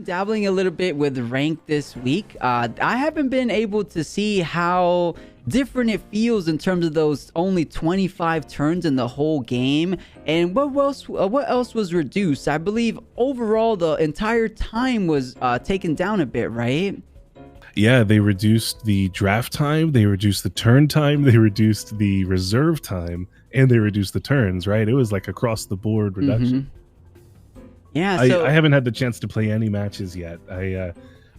dabbling a little bit with rank this week. I haven't been able to see how different it feels in terms of those only 25 turns in the whole game, and what else was reduced. I believe overall the entire time was taken down a bit, right? Yeah, they reduced the draft time, they reduced the turn time, they reduced the reserve time, and they reduced the turns, right? It was like across the board reduction. Yeah, I haven't had the chance to play any matches yet. I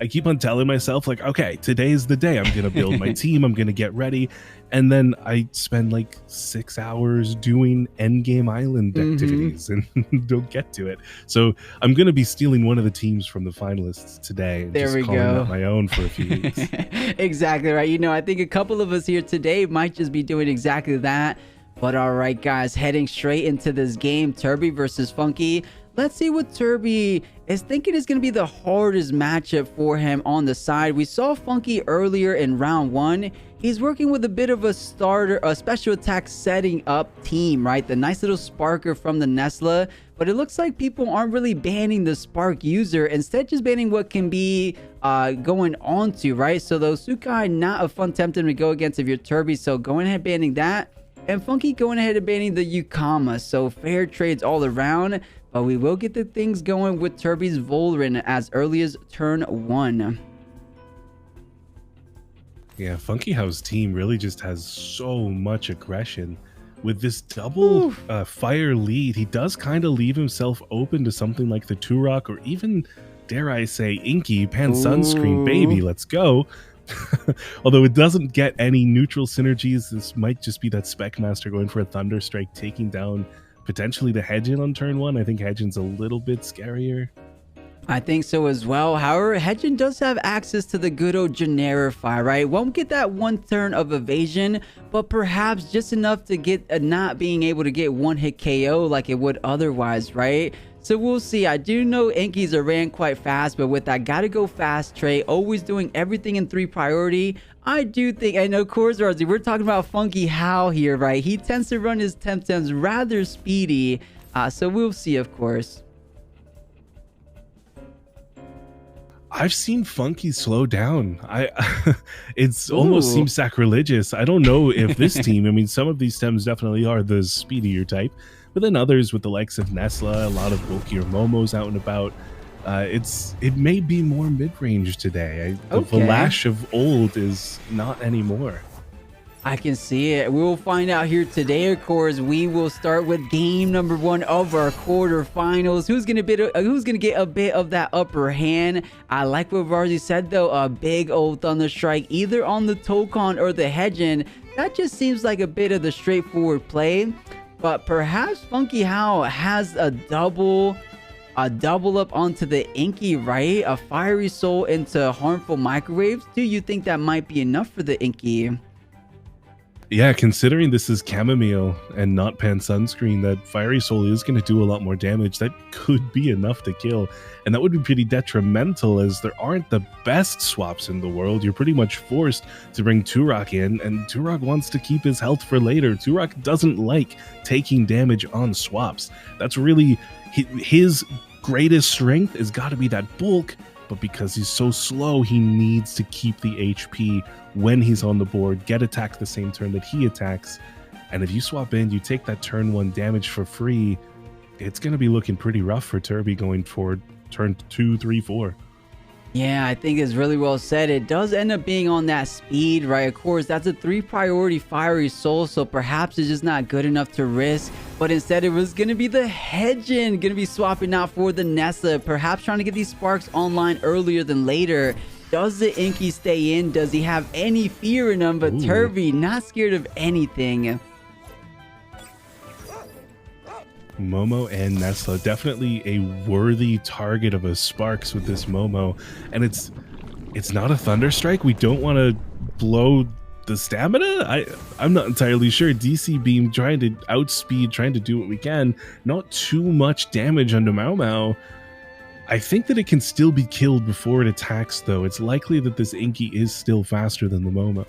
keep on telling myself, like, okay, today's the day. I'm going to build my team. I'm going to get ready. And then I spend like 6 hours doing endgame island activities and don't get to it. So I'm going to be stealing one of the teams from the finalists today. And there we calling go. out my own for a few weeks. Exactly right. You know, I think a couple of us here today might just be doing exactly that. But all right, guys, heading straight into this game, Turbi versus Funky. Let's see what Turbi is thinking is going to be the hardest matchup for him on the side. We saw Funky earlier in round 1. He's working with a bit of a special attack setting up team, right? The nice little Sparker from the 𝗧𝗲. But it looks like people aren't really banning the Spark user. Instead, just banning what can be going on to, right? So the 𝗧𝗵𝗆, not a fun Temtem to go against if you're Turbi. So going ahead banning that. And Funky going ahead and banning the 𝗬𝗂𝗏. So fair trades all around. But we will get the things going with Turbi's 𝗬𝗏 as early as turn 1. Yeah, Funkyhao's team really just has so much aggression. With this double fire lead, he does kind of leave himself open to something like the Turok, or even, dare I say, 𝗬𝗃𝗃, let's go. Although it doesn't get any neutral synergies, this might just be that Spec Master going for a Thunder Strike, taking down potentially the Hedgen on turn 1. I think Hedgen's a little bit scarier. I think so as well. However, Hedgen does have access to the good old Generify, right? Won't get that one turn of evasion, but perhaps just enough to get not being able to get one hit KO like it would otherwise, right? So we'll see. I do know Inky's are ran quite fast, but with that gotta go fast trait, always doing everything in 3 priority, I do think, I know, of course, Rawrzyyy, we're talking about Funkyhao here, right? He tends to run his Temtems rather speedy, so we'll see, of course. I've seen Funky slow down. It's almost seems sacrilegious. I don't know if this team, I mean, some of these stems definitely are the speedier type, but then others with the likes of 𝗧𝗲, a lot of bulkier Momos out and about. It may be more mid-range today. The Valash of old is not anymore. I can see it. We will find out here today, of course. We will start with game number 1 of our quarterfinals. Who's gonna get a bit of that upper hand? I like what Rawrzyyy said though. A big old Thunder Strike, either on the Tokon or the Hedgen. That just seems like a bit of the straightforward play. But perhaps Funkyhao has a double up onto the Inky, right? A Fiery Soul into harmful microwaves. Do you think that might be enough for the Inky? Yeah, considering this is chamomile and not pan sunscreen, that Fiery Soul is going to do a lot more damage. That could be enough to kill, and that would be pretty detrimental, as there aren't the best swaps in the world. You're pretty much forced to bring Turok in, and Turok wants to keep his health for later. Turok doesn't like taking damage on swaps. That's really his greatest strength, has got to be that bulk, but because he's so slow, he needs to keep the HP when he's on the board, get attacked the same turn that he attacks. And if you swap in, you take that turn 1 damage for free, it's going to be looking pretty rough for Turbi going forward turn 2, 3, 4. Yeah, I think it's really well said. It does end up being on that speed, right? Of course, that's a 3 priority Fiery Soul, so perhaps it's just not good enough to risk. But instead, it was going to be the Hedgen going to be swapping out for the 𝗧𝗲, perhaps trying to get these sparks online earlier than later. Does the Inky stay in? Does he have any fear in him? But Turbi, not scared of anything. Momo and 𝗧𝗲, definitely a worthy target of a Sparks with this Momo. And it's not a Thunder Strike. We don't want to blow the stamina. I'm not entirely sure. DC Beam trying to outspeed, trying to do what we can. Not too much damage onto 𝗬𝗃. I think that it can still be killed before it attacks, though. It's likely that this Inky is still faster than the Momo.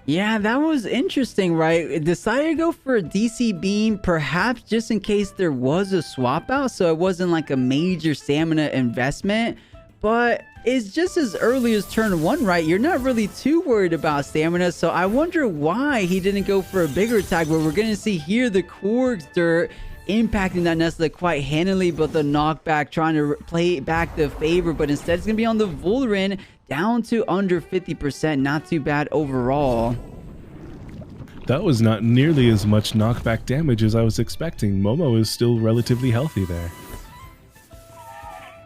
Yeah, that was interesting, right? It decided to go for a DC Beam, perhaps just in case there was a swap out, so it wasn't like a major stamina investment. but it's just as early as turn 1, right? You're not really too worried about stamina, so I wonder why he didn't go for a bigger attack. Where we're gonna see here the 𝗂𝘀𝗶𝗺 impacting that Nessa quite handily, but the knockback trying to play back the favor, but instead it's gonna be on the Voliran down to under 50%. Not too bad overall. That was not nearly as much knockback damage as I was expecting. Momo is still relatively healthy there.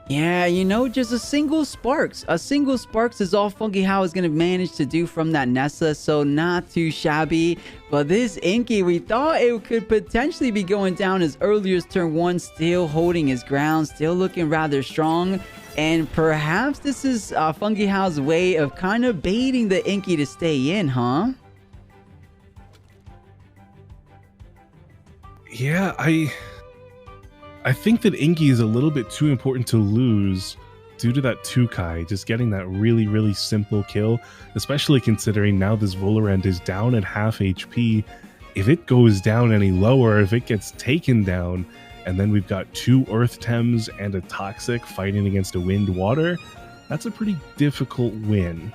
Yeah, you know, just a single Sparks. A single Sparks is all Funkyhao is going to manage to do from that Nessa, so not too shabby. But this Inky, we thought it could potentially be going down as early as turn 1, still holding his ground, still looking rather strong. And perhaps this is Funkyhao's way of kind of baiting the Inky to stay in, huh? Yeah, I think that Inky is a little bit too important to lose due to that 𝗂𝗀𝗽, just getting that really, really simple kill, especially considering now this Voliran is down at half HP. If it goes down any lower, if it gets taken down, and then we've got 2 Earth Tems and a Toxic fighting against a Wind Water, that's a pretty difficult win.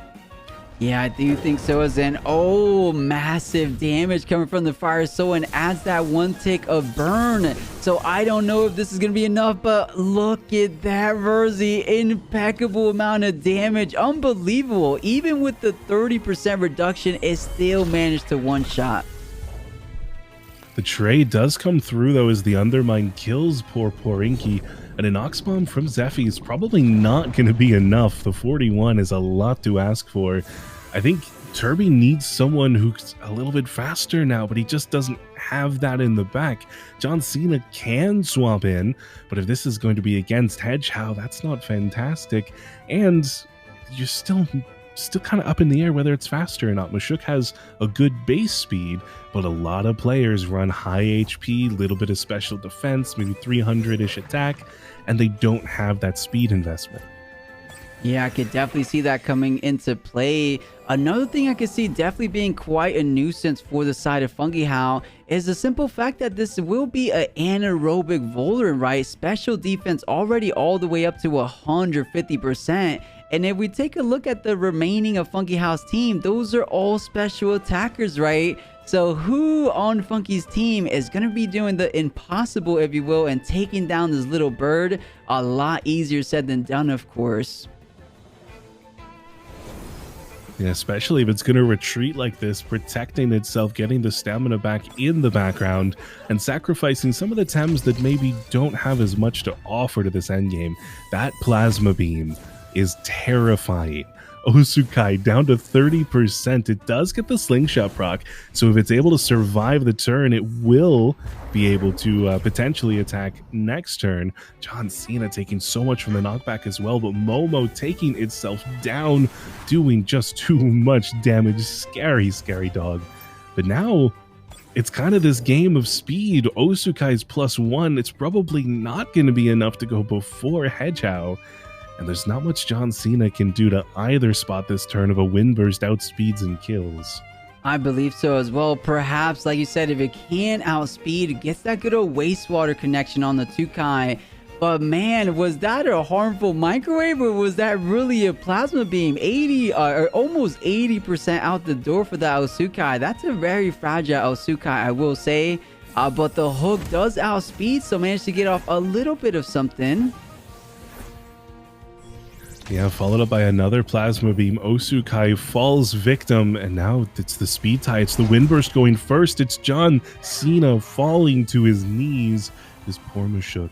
Yeah, I do think so. As in, oh, massive damage coming from the Fire Soul and adds that 1 tick of burn. So I don't know if this is going to be enough, but look at that Rawrzyyy. Impeccable amount of damage. Unbelievable. Even with the 30% reduction, it still managed to one-shot. The trade does come through, though, as the Undermine kills poor Inky. And an Ox Bomb from 𝗧𝗵𝗵 is probably not going to be enough. The 41 is a lot to ask for. I think Turbi needs someone who's a little bit faster now, but he just doesn't have that in the back. John Cena can swap in, but if this is going to be against hedgehao, that's not fantastic. And you're still kind of up in the air whether it's faster or not. 𝗕𝗓 has a good base speed, but a lot of players run high HP, little bit of special defense, maybe 300-ish attack, and they don't have that speed investment. Yeah, I could definitely see that coming into play. Another thing I could see definitely being quite a nuisance for the side of Funkyhao is the simple fact that this will be an anaerobic Voliran, right? Special defense already all the way up to 150%. And if we take a look at the remaining of Funkyhao's team, those are all special attackers, right? So who on Funky's team is going to be doing the impossible, if you will, and taking down this little bird? A lot easier said than done, of course. Yeah, especially if it's going to retreat like this, protecting itself, getting the stamina back in the background, and sacrificing some of the Tems that maybe don't have as much to offer to this endgame. That Plasma Beam is terrifying. 𝗂𝗬𝗽 down to 30%. It does get the slingshot proc, so if it's able to survive the turn, it will be able to potentially attack next turn. John Cena taking so much from the knockback as well, but Momo taking itself down, doing just too much damage. Scary, scary dog. But now it's kind of this game of speed. 𝗂𝗬𝗽's +1. It's probably not going to be enough to go before hedgehao. And there's not much John Cena can do to either spot this turn of a Wind Burst outspeeds and kills. I believe so as well. Perhaps, like you said, if it can outspeed, it gets that good old wastewater connection on the 𝗂𝗀𝗽. But man, was that a harmful microwave, or was that really a plasma beam? 80 or almost 80% out the door for the 𝗂𝗬𝗽. That's a very fragile 𝗂𝗬𝗽, I will say. But the hook does outspeed, so managed to get off a little bit of something. Yeah, followed up by another Plasma Beam. 𝗂𝗬𝗽 falls victim, and now it's the speed tie. It's the Wind Burst going first. It's John Cena falling to his knees. This poor 𝗕𝗓.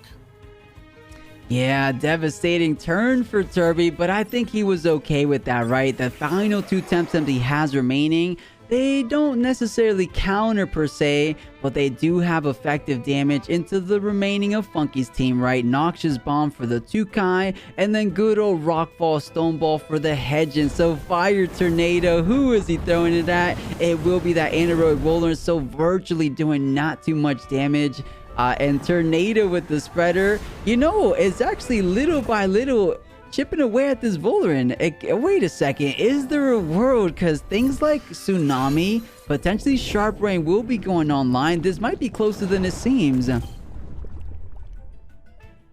Yeah, devastating turn for Turbi, but I think he was okay with that, right? The final 2 Temtems he has remaining, they don't necessarily counter per se, but they do have effective damage into the remaining of Funky's team, right? Noxious Bomb for the 𝗂𝗀𝗽, and then good old Rockfall Stone Ball for the Hedge. So Fire Tornado, who is he throwing it at? It will be that anaerobic Voliran, so virtually doing not too much damage. And Tornado with the spreader, you know, it's actually little by little chipping away at this Voliran. Wait a second, is there a world? Because things like Tsunami, potentially Sharp Rain will be going online. This might be closer than it seems.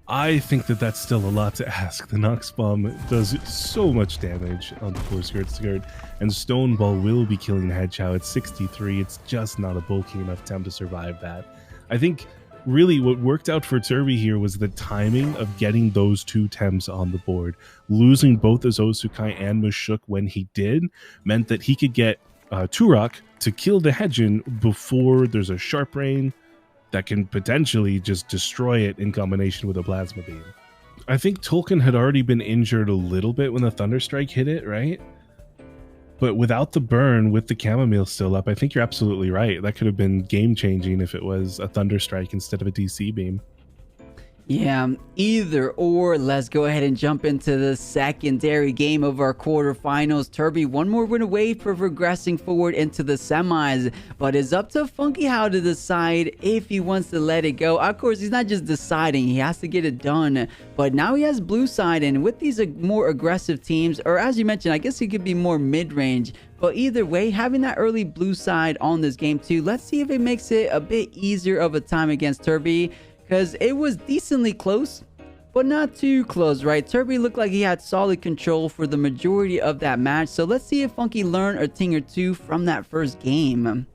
I think that that's still a lot to ask. The Nox Bomb does so much damage on the poor 𝗧𝗵𝗺, and Stone Ball will be killing the HeadChao at 63. It's just not a bulky enough Tem to survive that. I think really what worked out for Turbi here was the timing of getting those two Tems on the board. Losing both the 𝗧𝗵𝗆 and 𝗬𝗠k when he did meant that he could get Turok to kill the Hedgen before there's a Sharp Rain that can potentially just destroy it in combination with a Plasma Beam. I think Tolkien had already been injured a little bit when the Thunder Strike hit it, right? But without the burn, with the chamomile still up, I think you're absolutely right. That could have been game-changing if it was a Thunder Strike instead of a DC Beam. Yeah, either or. Let's go ahead and jump into the secondary game of our quarterfinals. Turbi one more win away for progressing forward into the semis, but it's up to Funkyhao to decide if he wants to let it go. Of course, he's not just deciding, he has to get it done. But now he has blue side, and with these more aggressive teams, or as you mentioned, I guess he could be more mid-range. But either way, having that early blue side on this game too, let's see if it makes it a bit easier of a time against Turbi. Because it was decently close, but not too close, right? Turbi looked like he had solid control for the majority of that match. So let's see if Funky learned a thing or two from that first game.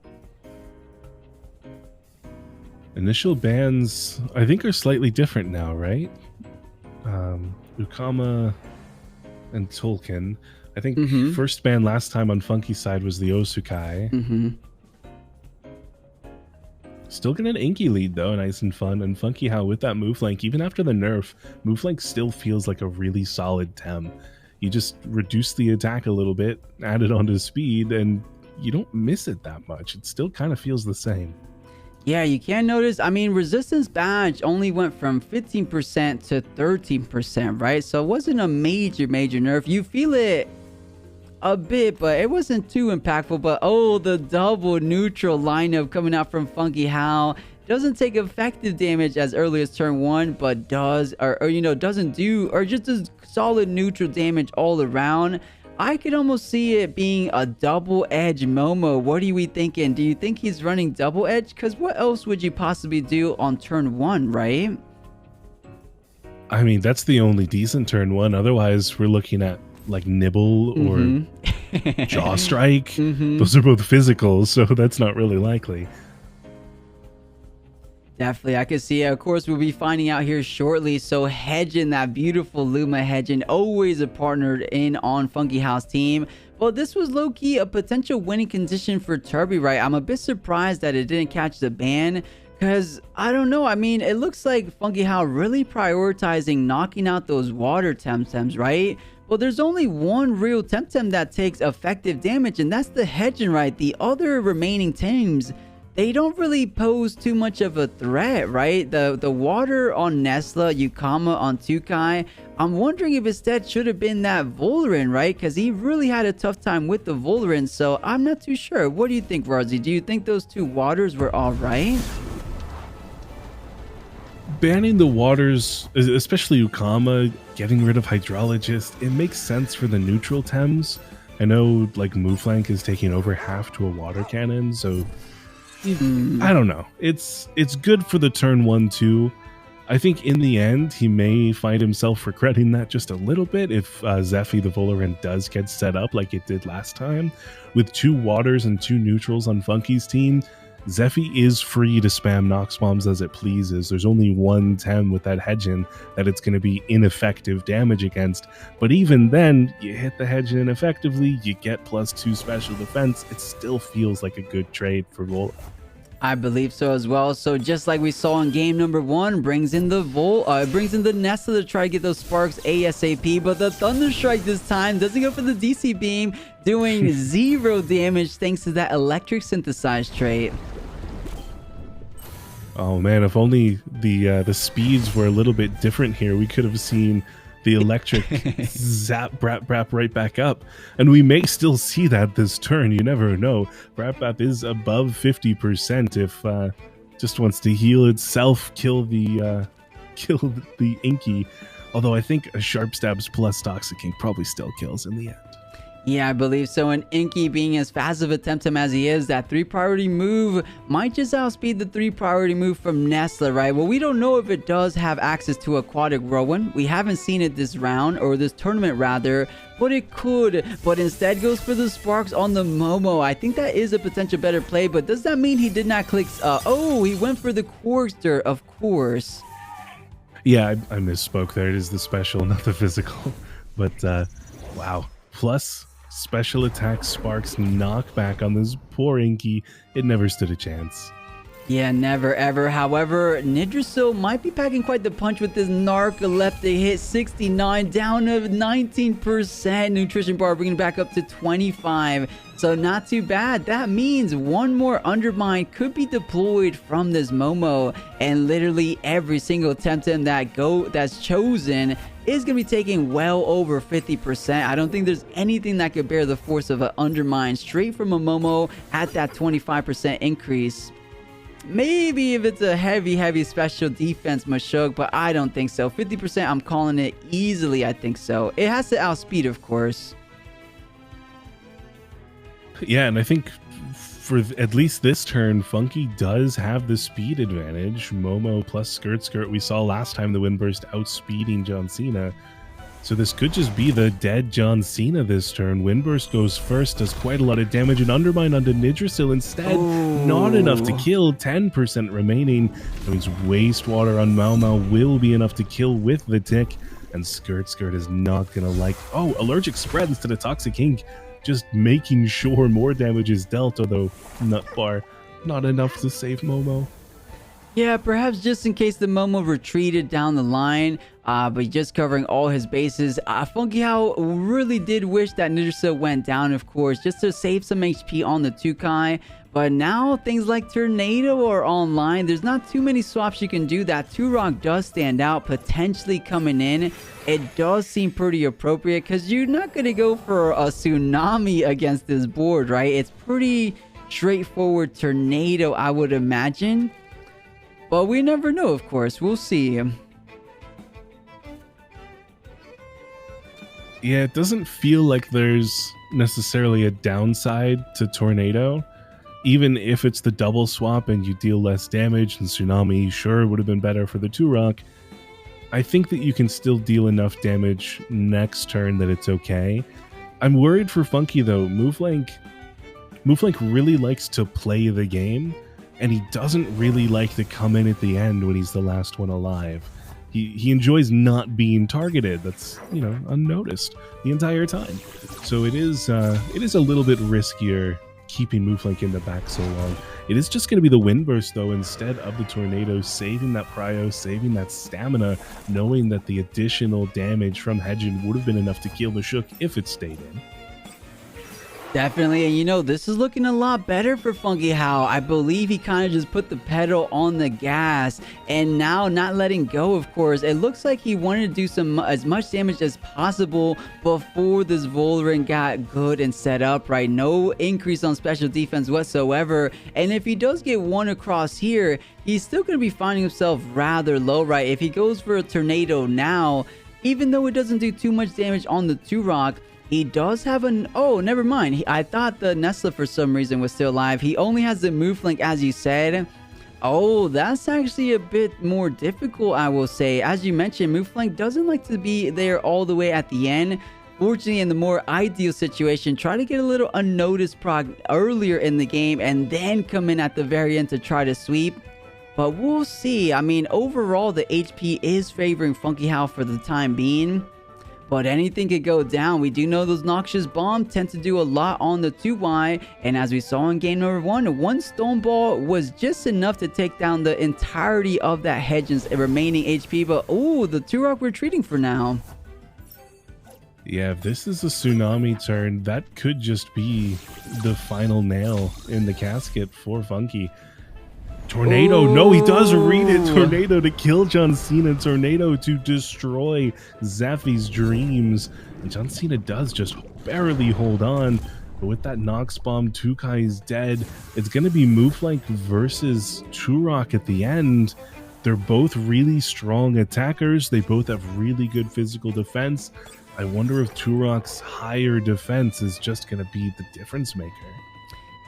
Initial bans, I think, are slightly different now, right? 𝗬𝗏𝗻 and Tolkien. I think first ban last time on Funky's side was the Owusukai. Still getting an Inky lead though, nice and fun. And Funkyhao with that move flank, even after the nerf, move flank still feels like a really solid Tem. You just reduce the attack a little bit, add it onto speed, and you don't miss it that much. It still kind of feels the same. Yeah, you can notice, I mean, resistance badge only went from 15% to 13%, right? So it wasn't a major nerf. You feel it a bit, but it wasn't too impactful. But oh, the double neutral lineup coming out from Funkyhao doesn't take effective damage as early as turn 1, but does or you know, doesn't do, or just does solid neutral damage all around. I could almost see it being a double edge Momo. What are we thinking? Do you think he's running double edge? Because what else would you possibly do on turn 1, right? I mean, that's the only decent turn 1. Otherwise, we're looking at like Nibble or Jaw Strike. Those are both physical, so that's not really likely. Definitely, I can see it. Of course, we'll be finding out here shortly. So Hedgen, that beautiful 𝗬𝗏 always a partner in on Funkyhao's team. Well, this was low-key a potential winning condition for Turbi, right? I'm a bit surprised that it didn't catch the ban. Because, I don't know, I mean, it looks like Funkyhao really prioritizing knocking out those water Temtems, right? Well, there's only one real Temtem that takes effective damage, and that's the Hedgen, right? The other remaining teams, they don't really pose too much of a threat, right? The water on Nesla, 𝗂𝗏𝗆 on Tukai, I'm wondering if instead should have been that Volerin, right? Because he really had a tough time with the Volerin, so I'm not too sure. What do you think, Rawrzyyy? Do you think those two waters were all right? Banning the waters, especially 𝗂𝗏𝗆, getting rid of Hydrologist, it makes sense for the neutral Tems. I know like move flank is taking over half to a water cannon, so I don't know. It's good for the turn 1 too. I think in the end he may find himself regretting that just a little bit if 𝗬𝗵𝗆 the Volerin does get set up like it did last time. With 2 waters and 2 neutrals on Funky's team, 𝗬𝗵𝗆 is free to spam Nox Bombs as it pleases. There's only one Tem with that Hedgen that it's going to be ineffective damage against. But even then, you hit the Hedgen effectively, you get +2 special defense. It still feels like a good trade for Vola. I believe so as well. So just like we saw in game number 1, brings in the Nesla to try to get those sparks ASAP, but the Thunder Strike this time doesn't go for the DC beam, doing 0 damage thanks to that electric synthesize trait. Oh man, if only the speeds were a little bit different here, we could have seen the electric zap brap right back up. And we may still see that this turn, you never know. Brap is above 50% if just wants to heal itself, kill the Inky. Although I think a Sharp Stabs plus Toxic King probably still kills in the end. Yeah, I believe so. And Inky, being as fast of a Temtem as he is, that 3 priority move might just outspeed the 3 priority move from 𝗫🎏, right? Well, we don't know if it does have access to aquatic whirlwind. We haven't seen it this round, or this tournament rather, but it could. But instead goes for the sparks on the Momo. I think that is a potential better play, but does that mean he did not click? Oh, he went for the Quarkster, of course. Yeah, I misspoke there. It is the special, not the physical. But wow. Plus special attack sparks knockback on this poor Inky. It never stood a chance. Yeah, never ever. However, 𝗫🎏 might be packing quite the punch with this narcoleptic hit. 69 down to 19%. Nutrition bar bringing back up to 25. So not too bad. That means one more Undermine could be deployed from this Momo, and literally every single Temtem that's chosen is going to be taking well over 50%. I don't think there's anything that could bear the force of an Undermine straight from a Momo at that 25% increase. Maybe if it's a heavy special defense Meshuggah, but I don't think so. 50%, I'm calling it easily. I think so. It has to outspeed, of course. Yeah, and I think for at least this turn, Funky does have the speed advantage. Momo plus 𝗧𝗏𝗺. We saw last time the Windburst outspeeding John Cena. So this could just be the dead John Cena this turn. Windburst goes first, does quite a lot of damage, and Undermine onto 𝗫🎏 instead. Ooh. Not enough to kill, 10% remaining. That means Wastewater on 𝗬𝗠 will be enough to kill with the tick, and 𝗧𝗏𝗺 is not going to like... Oh, Allergic Spread instead of Toxic Ink. Just making sure more damage is dealt, although Nut Bar not enough to save Momo. Yeah, perhaps just in case the Momo retreated down the line, but just covering all his bases. Funkyhao really did wish that 𝗫🎏 went down, of course, just to save some HP on the 𝗬𝗀𝗽. But now things like Tornado are online. There's not too many swaps you can do. That 2-Rock does stand out, potentially coming in. It does seem pretty appropriate because you're not going to go for a Tsunami against this board, right? It's pretty straightforward Tornado, I would imagine. But we never know, of course. We'll see. Yeah, it doesn't feel like there's necessarily a downside to Tornado. Even if it's the double swap and you deal less damage, and Tsunami sure would have been better for the 2-Rock, I think that you can still deal enough damage next turn that it's okay. I'm worried for Funky though. MoveLink really likes to play the game, and he doesn't really like to come in at the end when he's the last one alive. He enjoys not being targeted. That's, you know, unnoticed the entire time. So it is a little bit riskier keeping MoveLink in the back so long. It is just going to be the Windburst though instead of the Tornado, saving that prio, saving that stamina, knowing that the additional damage from Hedgen would have been enough to kill Meshuggah if it stayed in. Definitely, and you know, this is looking a lot better for Funkyhao. I believe he kind of just put the pedal on the gas, and now not letting go, of course. It looks like he wanted to do as much damage as possible before this Volrun got good and set up, right? No increase on special defense whatsoever, and if he does get one across here, he's still going to be finding himself rather low, right? If he goes for a Tornado now, even though it doesn't do too much damage on the 2-Rock, he does have an... Oh, never mind. I thought the 𝗫🎏 for some reason was still alive. He only has the MoveLink, as you said. Oh, that's actually a bit more difficult, I will say. As you mentioned, MoveLink doesn't like to be there all the way at the end. Fortunately, in the more ideal situation, try to get a little unnoticed prog earlier in the game and then come in at the very end to try to sweep. But we'll see. I mean, overall, the HP is favoring Funkyhao for the time being. But anything could go down. We do know those Noxious Bombs tend to do a lot on the 2Y. And as we saw in game number 1, one Stone Ball was just enough to take down the entirety of that Hedgen's remaining HP. But, oh, the 2-Rock retreating for now. Yeah, if this is a Tsunami turn, that could just be the final nail in the casket for Funky. Tornado, ooh. No, he does read it. Tornado to kill John Cena. Tornado to destroy Zeffy's dreams. And John Cena does just barely hold on. But with that Nox Bomb, 𝗬𝗀𝗽 is dead. It's going to be MoveLink versus 2-Rock at the end. They're both really strong attackers. They both have really good physical defense. I wonder if Turok's higher defense is just going to be the difference maker.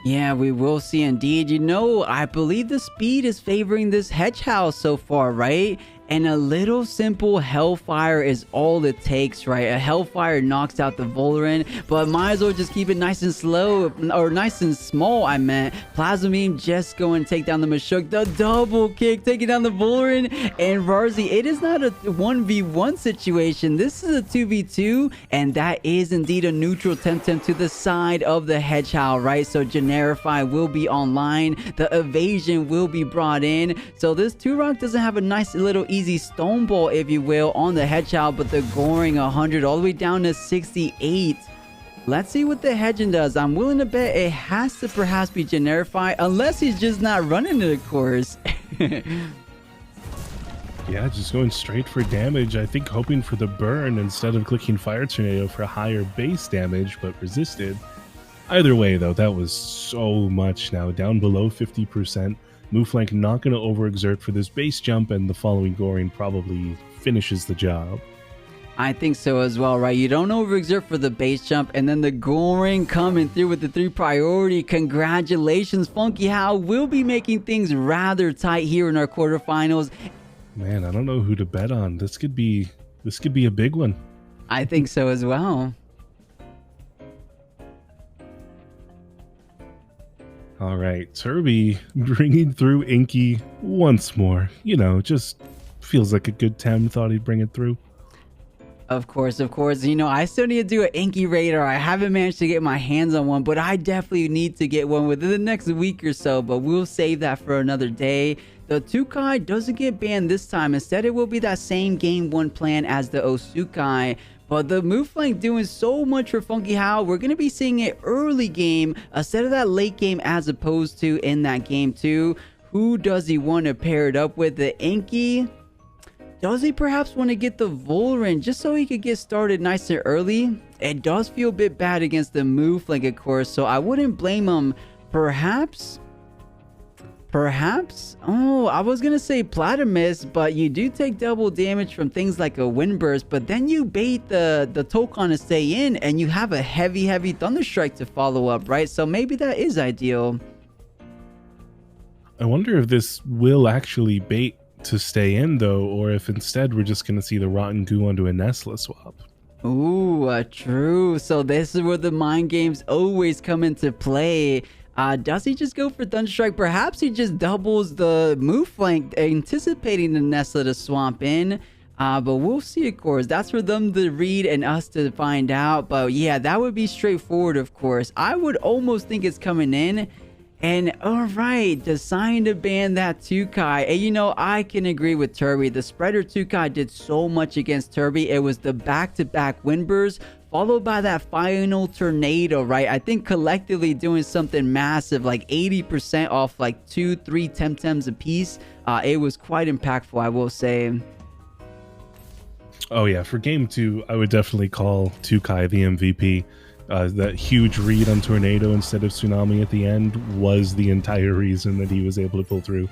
Yeah, we will see indeed. You know, I believe the speed is favoring this 𝗬𝗪𝗁 so far, right? And a little simple Hellfire is all it takes, right? A Hellfire knocks out the Voliran, but might as well just keep it nice and slow, or nice and small, I meant. Plasma Beam just go and take down the Machoke. The double kick, taking down the Voliran. And Rawrzyyy, it is not a 1v1 situation. This is a 2v2, and that is indeed a neutral Temtem to the side of the 𝗬𝗪𝗁, right? So Generify will be online. The evasion will be brought in. So this Turok doesn't have a nice little easy stone ball, if you will, on the 𝗬𝗪𝗁, but the goring 100 all the way down to 68. Let's see what the Hedgen does. I'm willing to bet it has to perhaps be Generify, unless he's just not running it, of course. Yeah, just going straight for damage. I think hoping for the burn instead of clicking Fire Tornado for higher base damage, but resisted. Either way, though, that was so much now. Down below 50%. Move flank not going to overexert for this base jump, and the following goring probably finishes the job. I think so as well, right? You don't overexert for the base jump, and then the goring coming through with the 3 priority. Congratulations, Funkyhao will be making things rather tight here in our quarterfinals. Man, I don't know who to bet on. This could be a big one. I think so as well. All right, Turbi bringing through 𝗬𝗃𝗃 once more. You know, just feels like a good Tem. Thought he'd bring it through. Of course. You know, I still need to do an 𝗬𝗃𝗃 radar. I haven't managed to get my hands on one, but I definitely need to get one within the next week or so, but we'll save that for another day. The 𝗂𝘀𝗽 doesn't get banned this time. Instead, it will be that same game 1 plan as the 𝗬𝗂𝘀𝗽. But the move flank doing so much for Funkyhao. We're going to be seeing it early game instead of that late game as opposed to in that game 2. Who does he want to pair it up with? The 𝗬𝗃𝗃? Does he perhaps want to get the Voliran just so he could get started nice and early? It does feel a bit bad against the move flank, of course, so I wouldn't blame him. Perhaps? Oh, I was gonna say 𝗵𝗵𝗵, but you do take double damage from things like a Wind Burst, but then you bait the Tokon to stay in, and you have a heavy Thunder Strike to follow up, right? So maybe that is ideal. I wonder if this will actually bait to stay in, though, or if instead we're just gonna see the Rotten Goo onto a Nesla swap. Ooh, true. So this is where the mind games always come into play. Does he just go for Thunder Strike? Perhaps he just doubles the move flank, anticipating the Nesla to swamp in. But we'll see, of course. That's for them to read and us to find out. But yeah, that would be straightforward, of course. I would almost think it's coming in. And alright, deciding to ban that 𝗂𝘀𝗽. And you know, I can agree with Turbi. The spreader 𝗂𝘀𝗽 did so much against Turbi. It was the back-to-back Wind Burst, followed by that final tornado, right? I think collectively doing something massive, like 80% off like 2-3 Temtems a piece. It was quite impactful, I will say. Oh yeah, for game 2, I would definitely call 𝗂𝘀𝗽 the MVP. That huge read on Tornado instead of Tsunami at the end was the entire reason that he was able to pull through.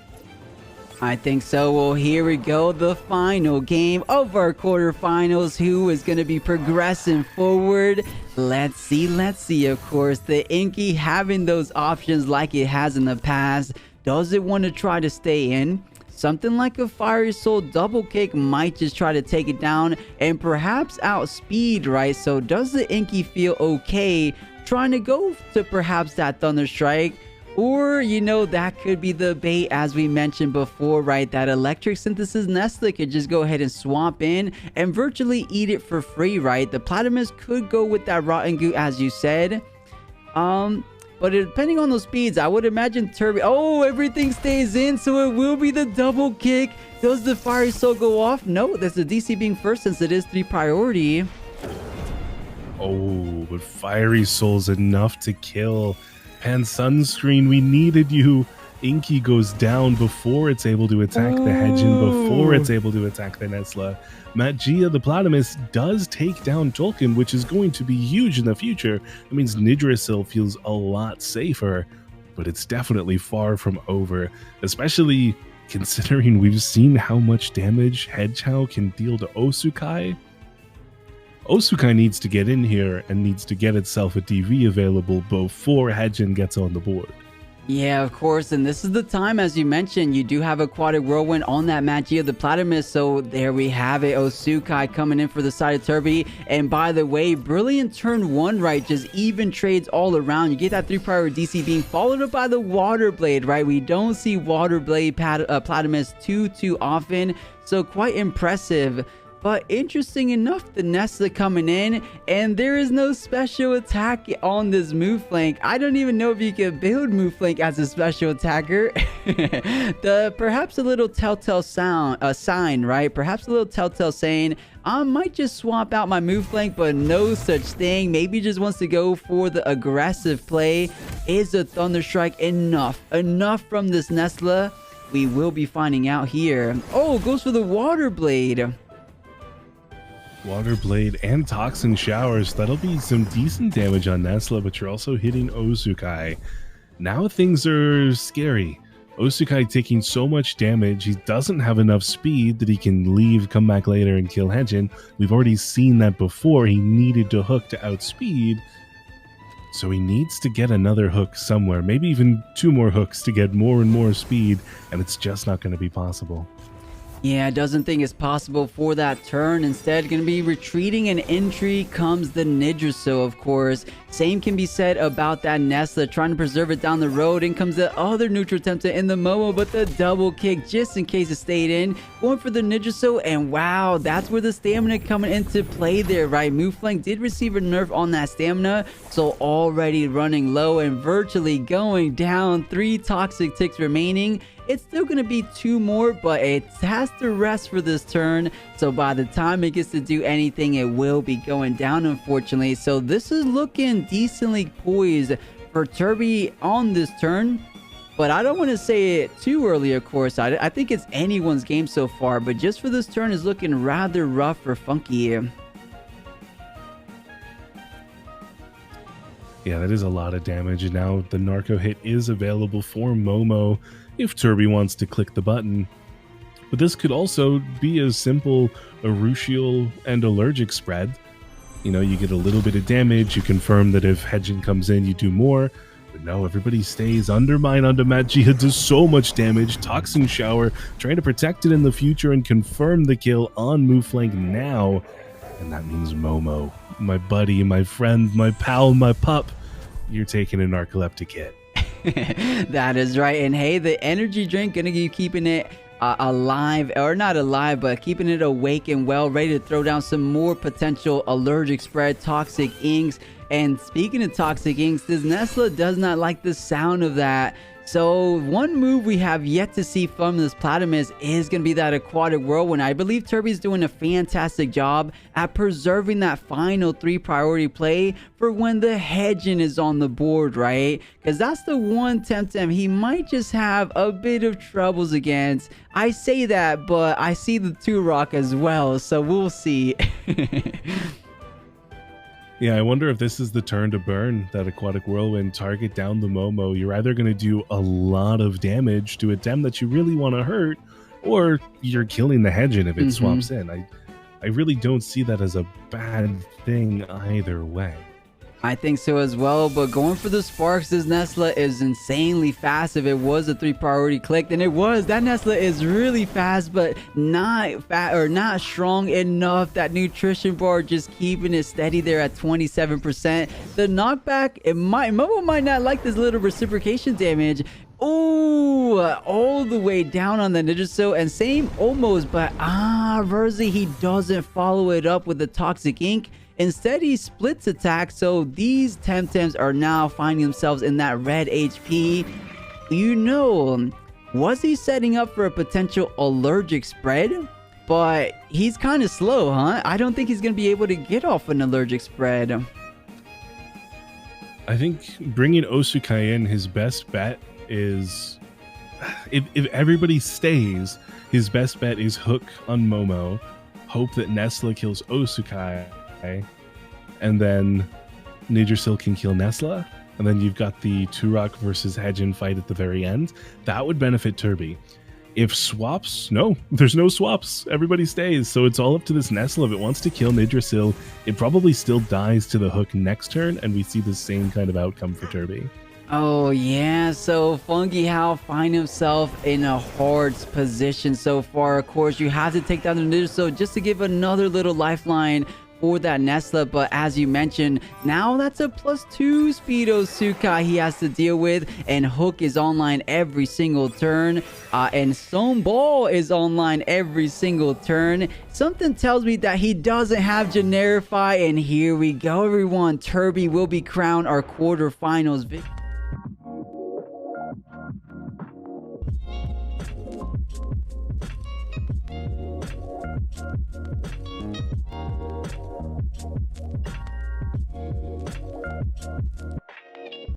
I think so. Well, here we go. The final game of our quarterfinals. Who is going to be progressing forward? Let's see, of course. The 𝗬𝗃𝗃 having those options like it has in the past. Does it want to try to stay in? Something like a Fiery Soul double kick might just try to take it down and perhaps outspeed, right? So does the 𝗬𝗃𝗃 feel okay trying to go to perhaps that Thunder Strike? Or, you know, that could be the bait as we mentioned before, right? That Electric Synthesis Nesla could just go ahead and swamp in and virtually eat it for free, right? The 𝗵𝗵𝗵 could go with that Rotten Goo, as you said. But depending on those speeds, I would imagine Turbi... Oh, everything stays in, so it will be the double kick. Does the Fiery Soul go off? No, that's the DC being first since it is 3 priority. Oh, but Fiery Soul's enough to kill. Pan Sunscreen, we needed you. 𝗬𝗃𝗃 goes down before it's able to attack the Hedgen, before it's able to attack the Nesla. 𝗏𝗏𝗃, the 𝗵𝗵𝗵, does take down Tolkien, which is going to be huge in the future. That means Yggdrasil feels a lot safer, but it's definitely far from over, especially considering we've seen how much damage 𝗬𝗪𝗁 can deal to Ōsūkai. 𝗬𝗃𝗽 needs to get in here and needs to get itself a DV available before 𝗬𝗃 gets on the board. Yeah, of course, and this is the time, as you mentioned, you do have Aquatic Whirlwind on that 𝗬𝗃𝗶𝗶, so there we have it, 𝗬𝗃𝗽 coming in for the side of Turbi. And by the way, Brilliant turn 1, right, just even trades all around. You get that 3 priority DC beam, followed up by the Water Blade, right? We don't see Water Blade 𝗶𝗶 too often, so quite impressive. But interesting enough, the Nestla coming in, and there is no special attack on this move flank. I don't even know if you can build move flank as a special attacker. Perhaps a little telltale sign, right? Perhaps a little telltale saying, I might just swap out my move flank, but no such thing. Maybe just wants to go for the aggressive play. Is a Thunder Strike enough? Enough from this Nestla? We will be finding out here. Oh, goes for the Water Blade. Water Blade and Toxin Showers. That'll be some decent damage on Nestla, but you're also hitting 𝗬𝗃𝗽. Now things are scary. 𝗬𝗃𝗽 taking so much damage, he doesn't have enough speed that he can leave, come back later, and kill 𝗬𝗃. We've already seen that before. He needed to hook to outspeed, so he needs to get another hook somewhere. Maybe even 2 more hooks to get more and more speed, and it's just not going to be possible. Yeah, doesn't think it's possible for that turn. Instead, going to be retreating, and entry comes the 𝗬𝗪𝗀, of course. Same can be said about that Nestla, trying to preserve it down the road. In comes the other neutral Temtem in the Momo, but the double kick just in case it stayed in. Going for the 𝗬𝗪𝗀, and wow, that's where the stamina coming into play there, right? Move flank did receive a nerf on that stamina, so already running low and virtually going down. 3 toxic ticks remaining. It's still going to be 2 more, but it has to rest for this turn. So by the time it gets to do anything, it will be going down, unfortunately. So this is looking decently poised for Turbi on this turn. But I don't want to say it too early, of course. I think it's anyone's game so far. But just for this turn is looking rather rough for Funky. Yeah, that is a lot of damage. And now the narco hit is available for Momo if Turbi wants to click the button. But this could also be a simple Rawrzzyy and allergic spread. You know, you get a little bit of damage, you confirm that if 𝗬𝗃 comes in, you do more. But no, everybody stays. Undermine onto 𝗬𝗃𝗽 does so much damage. Toxin Shower, trying to protect it in the future and confirm the kill on move flank now. And that means Momo, my buddy, my friend, my pal, my pup, you're taking a narcoleptic hit. That is right. And hey, the energy drink gonna be keeping it alive, or not alive, but keeping it awake and well, ready to throw down some more potential allergic spread, toxic inks. And speaking of toxic inks, this Nestla does not like the sound of that. So one move we have yet to see from this 𝗶𝗶 is going to be that Aquatic Whirlwind. I believe Turbi's doing a fantastic job at preserving that final 3 priority play for when the 𝗬𝗃 is on the board, right? Because that's the one Temtem he might just have a bit of troubles against. I say that, but I see the 2-rock as well, so we'll see. Yeah, I wonder if this is the turn to burn that Aquatic Whirlwind, target down the Momo. You're either going to do a lot of damage to a Dem that you really want to hurt, or you're killing the 𝗬𝗃 if it swaps in. I really don't see that as a bad thing either way. I think so as well, but going for the sparks, this Nestla is insanely fast. If it was a 3 priority click, then it was. That Nestla is really fast, but not strong enough. That nutrition bar just keeping it steady there at 27%. The knockback, Momo might not like this little reciprocation damage. Oh, all the way down on the 𝗬𝗪𝗀, and same almost, but Rawrzyyy, he doesn't follow it up with the toxic ink. Instead, he splits attack, so these Temtems are now finding themselves in that red HP. You know, was he setting up for a potential allergic spread? But he's kind of slow, huh? I don't think he's going to be able to get off an allergic spread. I think bringing 𝗬𝗃𝗽 in, his best bet is... If everybody stays, his best bet is hook on Momo, hope that Nestla kills 𝗬𝗃𝗽, and then 𝗬𝗪𝗀 can kill Nestla, and then you've got the 2-rock versus 𝗬𝗃 fight at the very end. That would benefit Turbi. If swaps, no, there's no swaps. Everybody stays. So it's all up to this Nestle. If it wants to kill Yggdrasil, it probably still dies to the hook next turn, and we see the same kind of outcome for Turbi. Oh yeah, so Funkyhao find himself in a hard position so far. Of course, you have to take down the Yggdrasil just to give another little lifeline for that Nestle, but as you mentioned, now that's a +2 speed Ozsukai he has to deal with, and Hook is online every single turn, and 𝗏𝗏 is online every single turn. Something tells me that he doesn't have Generify, and here we go, everyone. Turbi will be crowned our quarterfinals victor.